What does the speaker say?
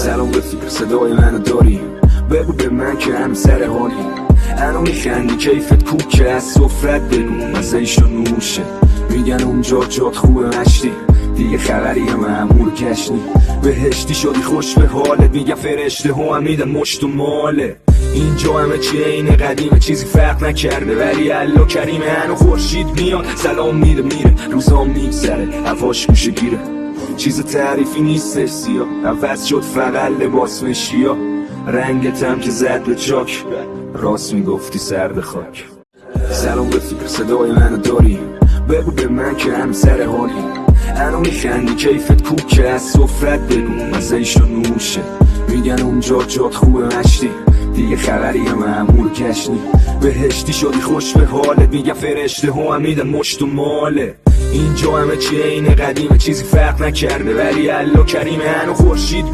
سلام رفیق، صدای منو داری؟ بگو به من که هم سر حالی. هنو میخندی کیفت کوک که از سفرت بگو مزهش و نوشه. میگن اونجا جات خوبه مشتی، دیگه خبری معمول کشنی. بهشتی شدی خوش به حالت، میگن فرشته ها هم میدن مشت و ماله. اینجا همه چی اینه قدیمه، چیزی فرق نکرده ولی الله کریمه. هنو خورشید میاد سلام میده میره، روزا میگذره هواش گوشه گیره. چیز تعریفی نیستش سیاه، عوض شد فقط لباس مشیا. رنگتم که زد به چاک، راست میگفتی سرد خاک. سلام رفیق، صدای منو داری؟ بگو به من که هم سر حالی. هنو میخندی کیفت کوک که از سفرت بگو مزهش و نوشه. میگن اونجا جات خوبه مشتی، دیگه خبری معمول کشنی. بهشتی شدی خوش به حالت، میگن فرشته ها هم میدن مشت و ماله. اینجا همه چی اینه قدیمه، چیزی فرق نکرده ولی الله کریمه. هنو خورشید